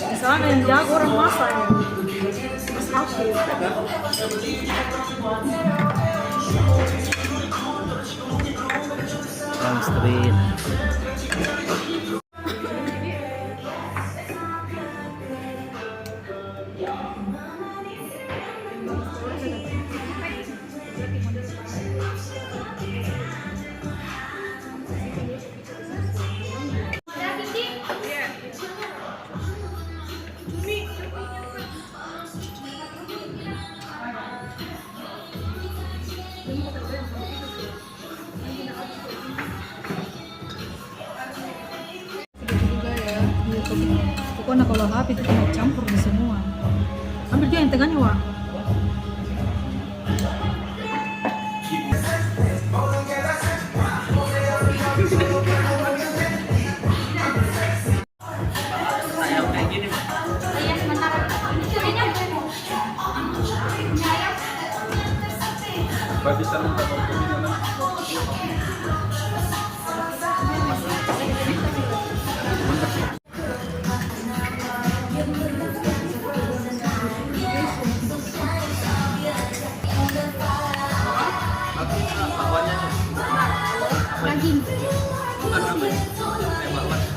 Di sana yang jago orang masak ya. Mas Hafid. Long Street. Pokoknya kalau HP itu kena campur di semua. Ambil dia yang tengahnya, Wak. Bisa minta dokumen. Lagi. Bukan apa ya?